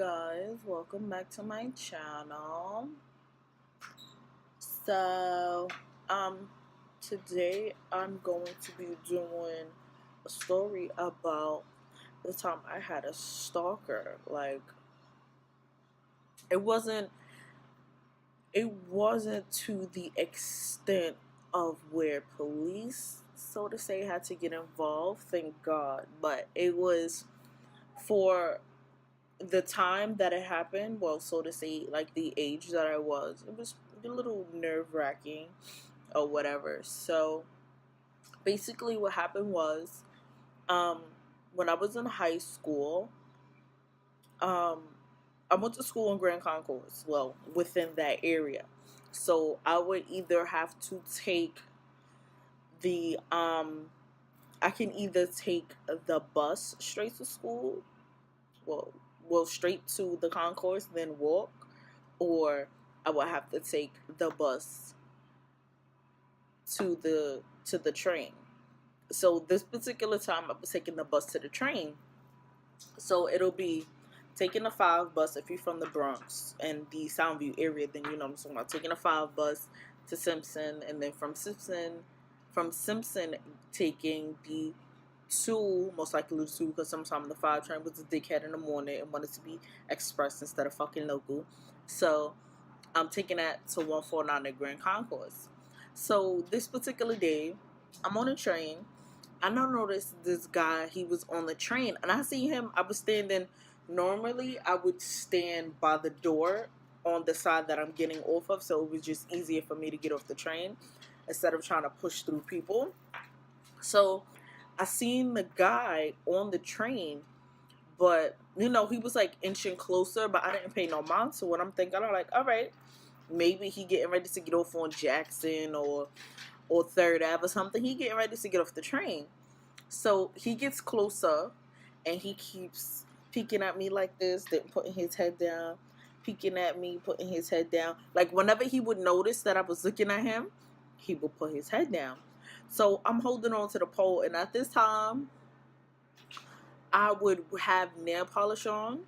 guys, welcome back to my channel. So, um, today I'm going to be doing a story about the time I had a stalker. Like, it wasn't it wasn't to the extent of where police, so to say, had to get involved, thank God, but it was for the time that it happened, well, so to say, like the age that I was, it was a little nerve wracking or whatever. So basically, what happened was, um, when I was in high school, um, I went to school in Grand Concourse, well, within that area. So I would either have to take the, I can either take the bus straight to school, well, straight to the concourse, then walk, or I would have to take the bus to the train. So this particular time, I was taking the bus to the train. So it'll be taking a 5 bus if you're from the Bronx and the Soundview area. Then you know what I'm talking about. Taking a 5 bus to Simpson, and then from Simpson taking the 2, most likely the 2, because sometimes the 5 train was a dickhead in the morning and wanted to be express instead of fucking local. So I'm taking that to 149 at Grand Concourse. So this particular day, I'm on a train. I don't notice this guy. He was on the train, and I see him. I was standing. Normally, I would stand by the door on the side that I'm getting off of, so it was just easier for me to get off the train instead of trying to push through people. So I seen the guy on the train, but you know, he was like inching closer, but I didn't pay no mind to it. I'm thinking, I'm like, all right, maybe he getting ready to get off on Jackson or Third Ave or something. He getting ready to get off the train. So he gets closer and he keeps peeking at me like this, then putting his head down, peeking at me, putting his head down. Like whenever he would notice that I was looking at him, he would put his head down. So I'm holding on to the pole, and at this time, I would have nail polish on,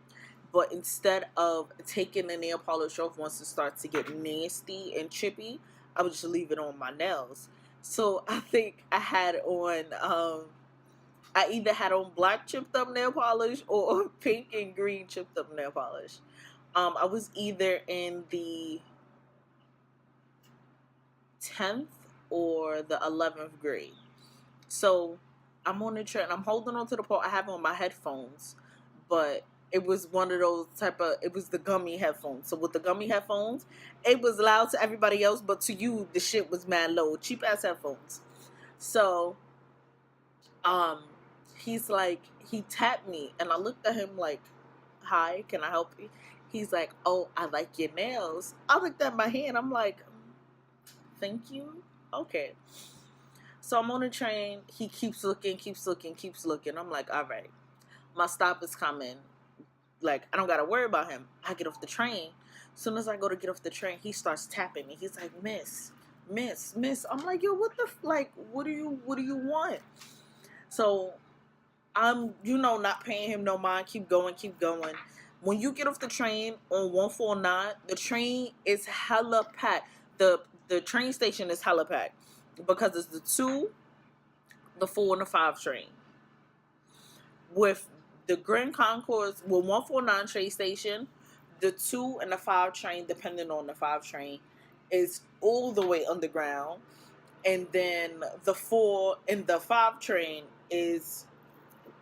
but instead of taking the nail polish off once it starts to get nasty and chippy, I would just leave it on my nails. So I think I had on, I either had on black chipped up nail polish or pink and green chipped up nail polish. I was either in the 10th or the 11th grade. So I'm on the train. I'm holding on to the pole. I have on my headphones, but it was one of those type of. It was the gummy headphones. So with the gummy headphones, it was loud to everybody else, but to you, the shit was mad low. Cheap ass headphones. So, um, he's like, he tapped me, and I looked at him like, "Hi, can I help you?" He's like, "Oh, I like your nails." I looked at my hand. I'm like, "Thank you." Okay. So I'm on the train. He keeps looking, keeps looking, keeps looking. I'm like, all right, my stop is coming. Like, I don't got to worry about him. I get off the train. As soon as I go to get off the train, he starts tapping me. He's like, miss, miss, miss. I'm like, yo, what the, like, what do you want? So I'm, not paying him no mind. Keep going, keep going. When you get off the train on 149, the train is hella packed. The train station is hella packed because it's the 2, the 4, and the 5 train. With the Grand Concourse, with 149 train station, the 2 and the 5 train, depending on the 5 train, is all the way underground. And then the 4 and the 5 train is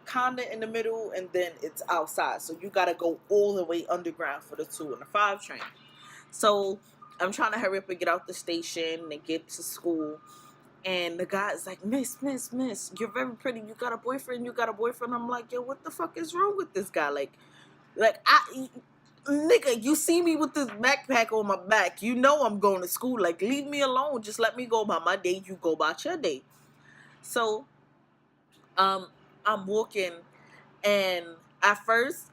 kind of in the middle, and then it's outside. So you got to go all the way underground for the 2 and the 5 train. So I'm trying to hurry up and get out the station and get to school. And the guy's like, miss, you're very pretty. You got a boyfriend. I'm like, yo, what the fuck is wrong with this guy? Like, nigga, you see me with this backpack on my back. You know I'm going to school. Like, leave me alone. Just let me go by my day. You go about your day. So, I'm walking, and at first,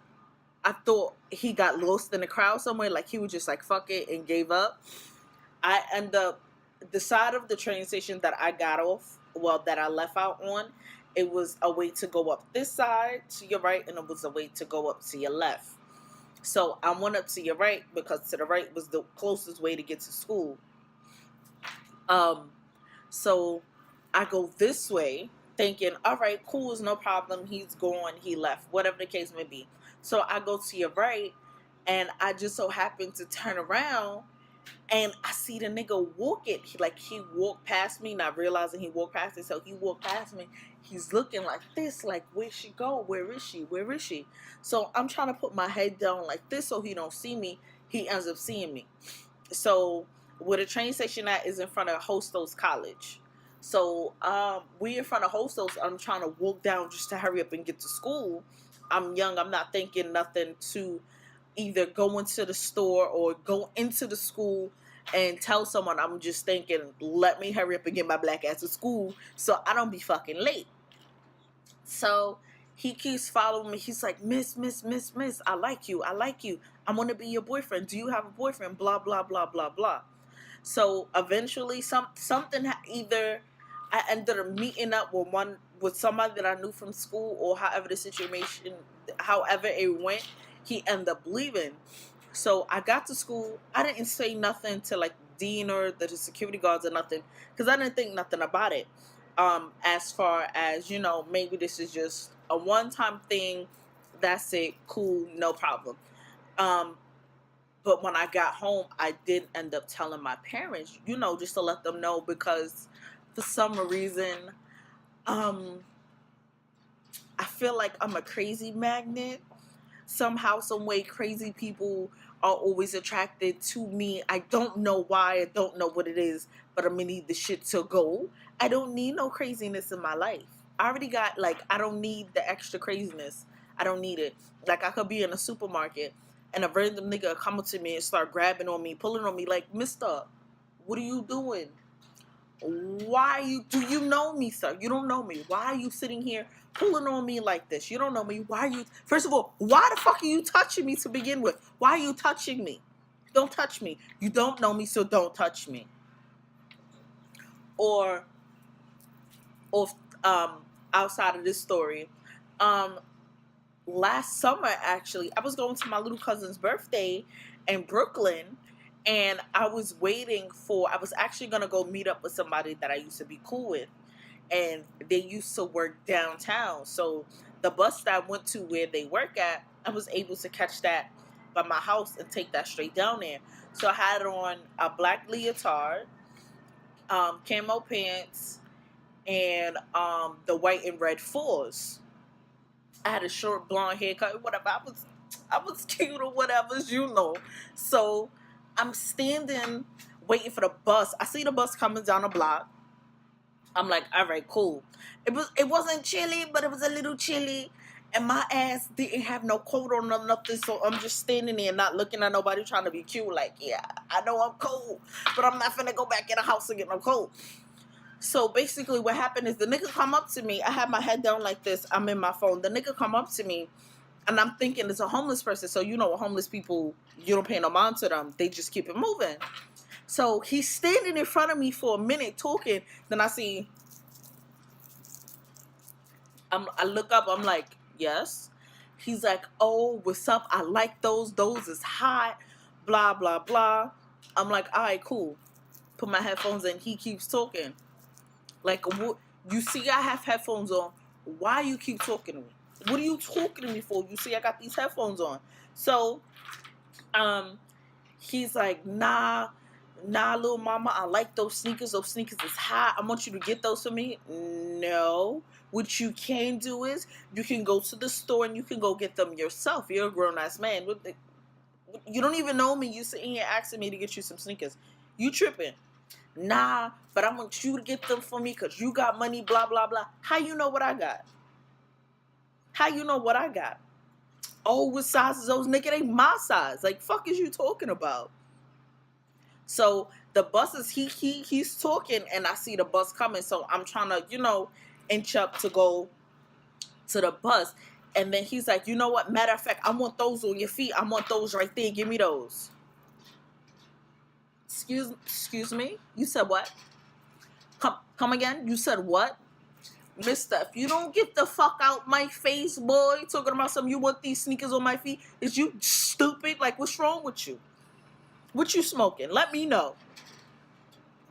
I thought he got lost in the crowd somewhere. Like, he was just like, fuck it, and gave up. I end up, the side of the train station that I got off, well, that I left out on, it was a way to go up this side to your right, and it was a way to go up to your left. So I went up to your right because to the right was the closest way to get to school. Um, so I go this way, thinking, all right, cool, is no problem. He's gone, he left, whatever the case may be. So I go to your right, and I just so happen to turn around, and I see the nigga walking. He walked past me, not realizing he walked past me. So he walked past me. He's looking like this, like, where'd she go? Where is she? Where is she? So I'm trying to put my head down like this so he don't see me. He ends up seeing me. So where the train station at is in front of Hostos College. So we in front of Hostos. I'm trying to walk down just to hurry up and get to school. I'm young. I'm not thinking nothing to either go into the store or go into the school and tell someone. I'm just thinking, let me hurry up and get my black ass to school so I don't be fucking late. So he keeps following me. He's like, miss, I like you. I want to be your boyfriend. Do you have a boyfriend? Blah, blah, blah, blah, blah. So eventually something either I ended up meeting up with somebody that I knew from school, or however it went, he ended up leaving. So I got to school. I didn't say nothing to like dean or the security guards or nothing, because I didn't think nothing about it. As far as, maybe this is just a one-time thing. That's it. Cool. No problem. But when I got home, I did end up telling my parents, just to let them know, because for some reason, I feel like I'm a crazy magnet. Somehow, some way, crazy people are always attracted to me. I don't know why. I don't know what it is, but I'm gonna need the shit to go. I don't need no craziness in my life. I already got, I don't need the extra craziness. I don't need it. Like, I could be in a supermarket and a random nigga come up to me and start grabbing on me, pulling on me, like, mister, what are you doing? Do you know me, sir? You don't know me. Why are you sitting here pulling on me like this? You don't know me. First of all, why the fuck are you touching me to begin with? Why are you touching me? Don't touch me. You don't know me, so don't touch me. Or outside of this story, last summer, actually, I was going to my little cousin's birthday in Brooklyn, and I was actually going to go meet up with somebody that I used to be cool with, and they used to work downtown. So the bus that I went to where they work at, I was able to catch that by my house and take that straight down there. So I had on a black leotard, camo pants, and the white and red fours. I had a short blonde haircut, whatever. I was cute or whatever, So I'm standing waiting for the bus. I see the bus coming down the block. I'm like, all right, cool. It wasn't chilly, but it was a little chilly. And my ass didn't have no coat on or nothing, so I'm just standing there not looking at nobody, trying to be cute. Like, yeah, I know I'm cold, but I'm not finna go back in the house and get no coat. So basically what happened is the nigga come up to me. I had my head down like this. I'm in my phone. The nigga come up to me, and I'm thinking it's a homeless person. So, homeless people, you don't pay no mind to them. They just keep it moving. So he's standing in front of me for a minute talking. Then I see, I look up. I'm like, yes. He's like, oh, what's up? I like those. Those is hot. Blah, blah, blah. I'm like, all right, cool. Put my headphones in. He keeps talking. Like, you see I have headphones on. Why you keep talking to me? What are you talking to me for? You see I got these headphones on. So, he's like, nah, little mama, I like those sneakers. Those sneakers is hot. I want you to get those for me. No. What you can do is, you can go to the store and you can go get them yourself. You're a grown-ass man. You don't even know me. You sitting here asking me to get you some sneakers. You tripping. Nah, but I want you to get them for me because you got money, blah, blah, blah. How you know what I got? Oh, what size is those? Nigga, they my size. Like, fuck is you talking about? So the bus is, he's talking, and I see the bus coming. So I'm trying to, inch up to go to the bus. And then he's like, you know what? Matter of fact, I want those on your feet. I want those right there. Give me those. Excuse me? You said what? Come again? You said what? Mister, if you don't get the fuck out my face, boy, talking about something, you want these sneakers on my feet, is you stupid? Like, what's wrong with you? What you smoking? Let me know.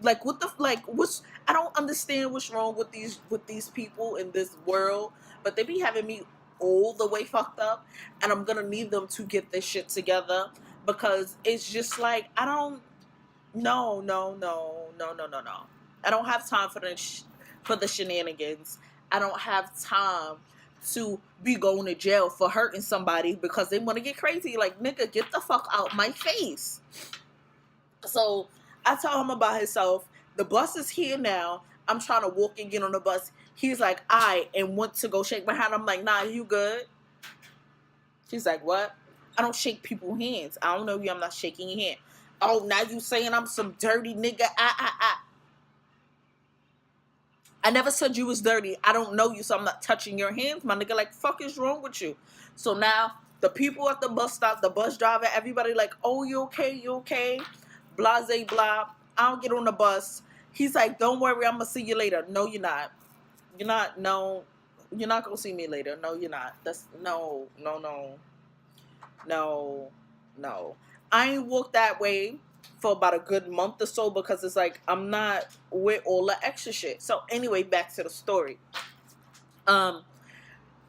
Like, what the, like, what's, I don't understand what's wrong with these people in this world, but they be having me all the way fucked up, and I'm gonna need them to get this shit together, because it's just like, I don't, no, no, no, no, no, no, no. I don't have time for the shenanigans. I don't have time to be going to jail for hurting somebody because they want to get crazy. Like, nigga, get the fuck out my face. So I tell him about himself. The bus is here now. I'm trying to walk and get on the bus. He's like, and went to go shake my hand. I'm like, nah, you good? She's like, what? I don't shake people's hands. I don't know you. I'm not shaking your hand. Oh, now you saying I'm some dirty nigga. I never said you was dirty. I don't know you, so I'm not touching your hands, my nigga. Like, fuck is wrong with you? So now the people at the bus stop, the bus driver, everybody like, oh, you okay? You okay? Blase blah. I don't get on the bus. He's like, don't worry, I'm gonna see you later. No, you're not. You're not. No, you're not gonna see me later. No, you're not. That's no. I ain't walked that way for about a good month or so because it's like I'm not with all the extra shit. So anyway, back to the story.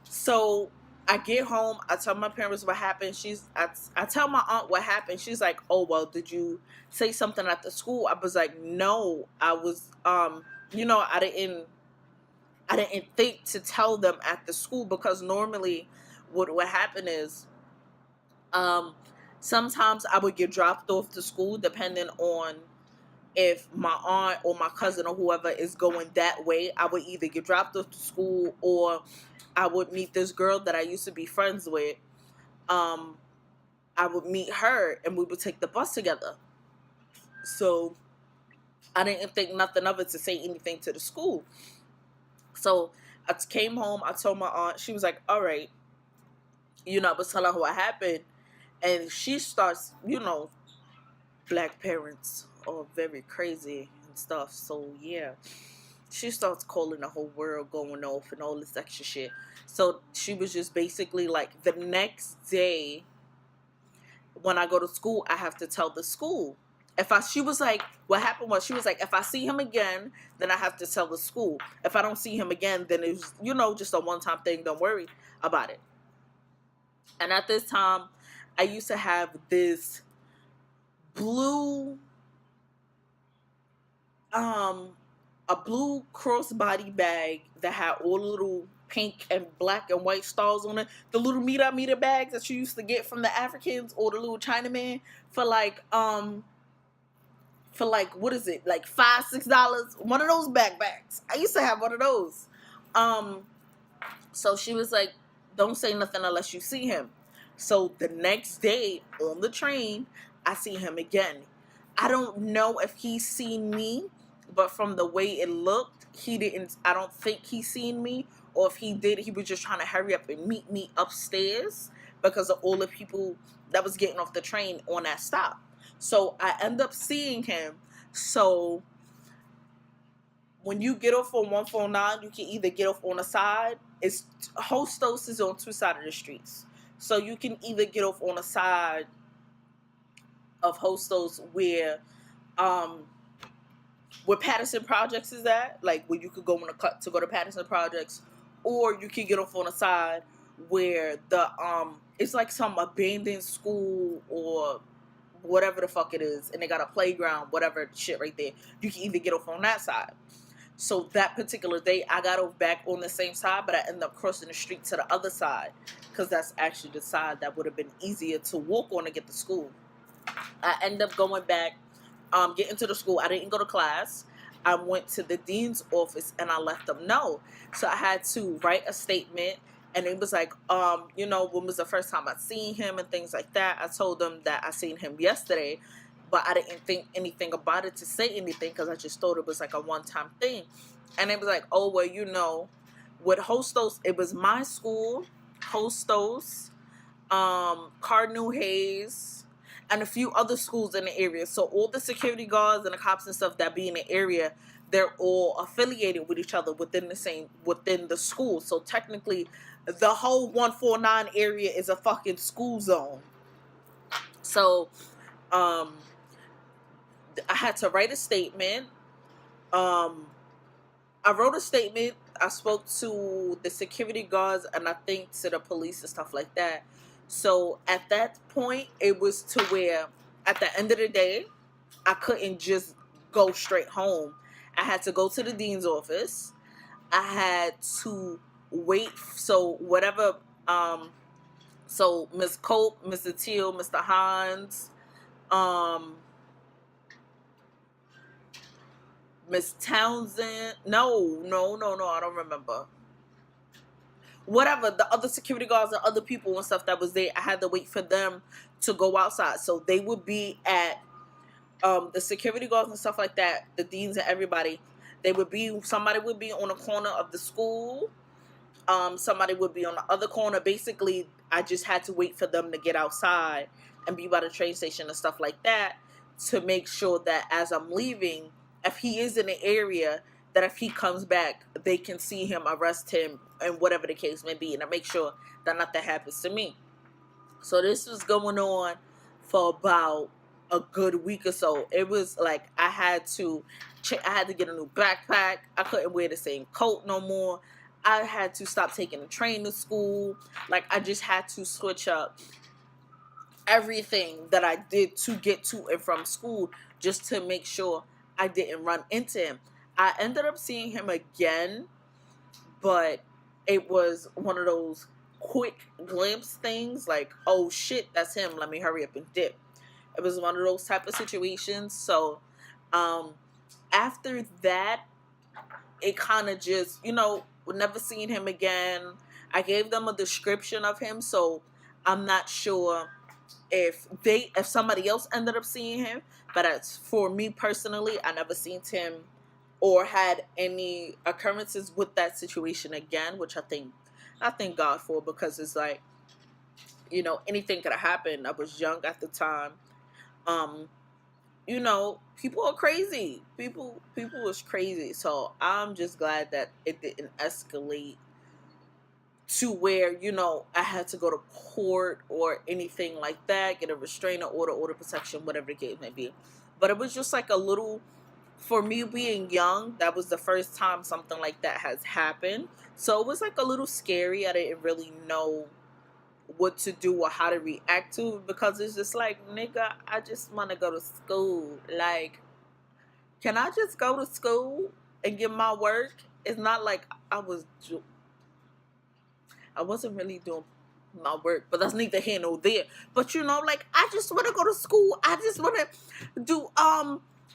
So I get home, I tell my parents what happened. I tell my aunt what happened. She's like, oh, well, did you say something at the school? I was like, no, I was, I didn't think to tell them at the school, because normally what happened is, sometimes I would get dropped off to school depending on if my aunt or my cousin or whoever is going that way. I would either get dropped off to school, or I would meet this girl that I used to be friends with. I would meet her and we would take the bus together. So I didn't think nothing of it to say anything to the school. So I came home, I told my aunt, she was like, all right. I was telling her what happened. And she starts, black parents are very crazy and stuff. So yeah, she starts calling the whole world going off and all this extra shit. So she was just basically like, the next day when I go to school, I have to tell the school. She was like, what happened was, she was like, if I see him again, then I have to tell the school. If I don't see him again, then it's, just a one-time thing. Don't worry about it. And at this time, I used to have this blue, a blue crossbody bag that had all the little pink and black and white stars on it. The little meter bags that you used to get from the Africans or the little Chinaman for like what is it, like $5-6? One of those backpacks. I used to have one of those. So she was like, don't say nothing unless you see him. So the next day on the train, I see him again. I don't know if he's seen me, but from the way it looked, he didn't. I don't think he seen me, or if he did, he was just trying to hurry up and meet me upstairs because of all the people that was getting off the train on that stop. So I end up seeing him. So when you get off on 149, you can either get off on the side. It's Hostos is on two sides of the streets. So you can either get off on the side of Hostos where Patterson Projects is at, like where you could go on a cut to go to Patterson Projects, or you can get off on the side where the it's like some abandoned school or whatever the fuck it is, and they got a playground, whatever shit right there. You can either get off on that side. So that particular day, I got off back on the same side, but I ended up crossing the street to the other side because that's actually the side that would have been easier to walk on to get to school. I ended up going back, getting to the school. I didn't go to class. I went to the dean's office and I let them know. So I had to write a statement, and it was like, when was the first time I seen him and things like that. I told them that I seen him yesterday, but I didn't think anything about it to say anything because I just thought it was like a one-time thing. And it was like, oh, well, with Hostos, it was my school, Hostos, Cardinal Hayes, and a few other schools in the area. So all the security guards and the cops and stuff that be in the area, they're all affiliated with each other within the school. So technically, the whole 149 area is a fucking school zone. So, I had to write a statement. I wrote a statement. I spoke to the security guards and I think to the police and stuff like that. So at that point, it was to where at the end of the day, I couldn't just go straight home. I had to go to the dean's office. I had to wait. So whatever, so Miss Cope, Mr. Teal, Mr. Hines, Miss Townsend. No, I don't remember. Whatever, the other security guards and other people and stuff that was there, I had to wait for them to go outside. So they would be at the security guards and stuff like that, the deans and everybody. Somebody would be on the corner of the school. Somebody would be on the other corner. Basically, I just had to wait for them to get outside and be by the train station and stuff like that to make sure that as I'm leaving, if he is in the area, that if he comes back, they can see him, arrest him, and whatever the case may be, and I make sure that nothing happens to me. So this was going on for about a good week or so. It was like I had to get a new backpack. I couldn't wear the same coat no more. I had to stop taking the train to school. Like, I just had to switch up everything that I did to get to and from school just to make sure I didn't run into him. I ended up seeing him again, but it was one of those quick glimpse things, like, oh shit, that's him, let me hurry up and dip. It was one of those type of situations. So after that, it kind of just, never seen him again. I gave them a description of him, so I'm not sure if somebody else ended up seeing him, but as for me personally, I never seen him or had any occurrences with that situation again, which I thank God for, because it's like, anything could have happened. I was young at the time. People are crazy. People was crazy. So I'm just glad that it didn't escalate to where, I had to go to court or anything like that, get a restraining order protection, whatever the case may be. But it was just like a little, for me being young, that was the first time something like that has happened. So it was like a little scary. I didn't really know what to do or how to react to it, because it's just like, nigga, I just want to go to school. Like, can I just go to school and get my work? It's not like I wasn't really doing my work, but that's neither here nor there. But like, I just want to go to school. I just want to do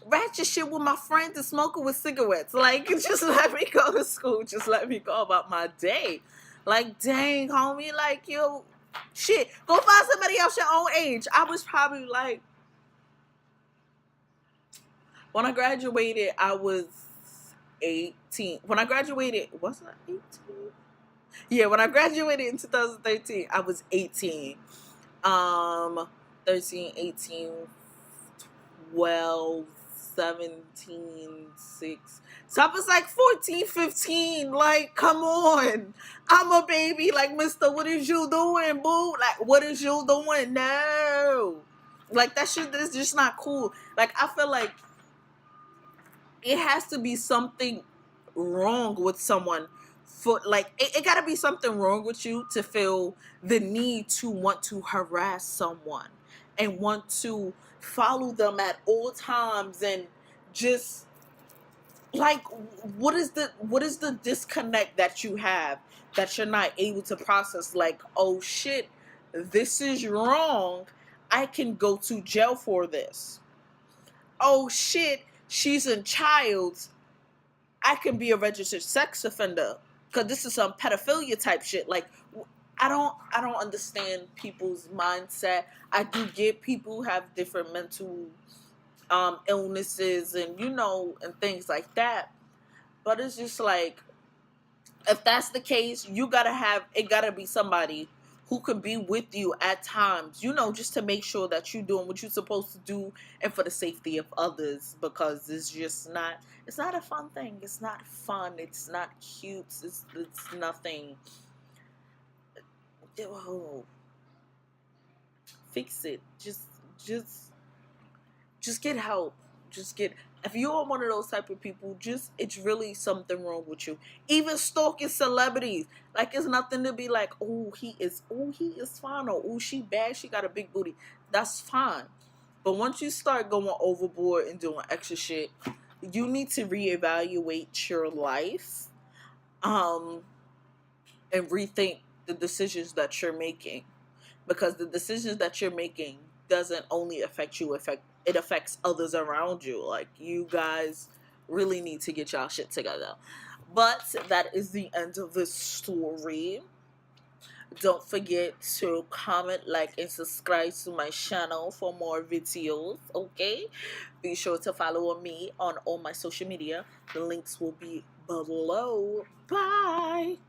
ratchet shit with my friends and smoking with cigarettes. Like, just let me go to school. Just let me go about my day. Like, dang, homie, like, yo, shit, go find somebody else your own age. I was probably like, when I graduated, I was 18. When I graduated, was I 18? Yeah, when I graduated in 2013, I was 18. 13, 18, 12, 17, 6. So I was like 14, 15. Like, come on. I'm a baby. Like, mister, what is you doing, boo? Like, what is you doing? No. Like, that shit is just not cool. Like, I feel like it has to be something wrong with someone. It gotta be something wrong with you to feel the need to want to harass someone and want to follow them at all times, and just like, what is the disconnect that you have that you're not able to process? Like, oh shit, this is wrong. I can go to jail for this. Oh shit, she's a child. I can be a registered sex offender. Because this is some pedophilia type shit. Like, I don't understand people's mindset. I do get people who have different mental illnesses and and things like that. But it's just like, if that's the case, it gotta be somebody who could be with you at times, just to make sure that you're doing what you're supposed to do and for the safety of others, because it's not a fun thing. It's not fun. It's not cute. It's nothing. Oh, fix it. Just just get help. Just get If you are one of those type of people, just it's really something wrong with you. Even stalking celebrities, like it's nothing to be like, he is fine, or she bad, she got a big booty. That's fine. But once you start going overboard and doing extra shit, you need to reevaluate your life, um, and rethink the decisions that you're making, because the decisions that you're making doesn't only affect you, it affects others around you. Like, you guys really need to get y'all shit together. But that is the end of this story. Don't forget to comment, like, and subscribe to my channel for more videos. Okay, be sure to follow me on all my social media. The links will be below. Bye.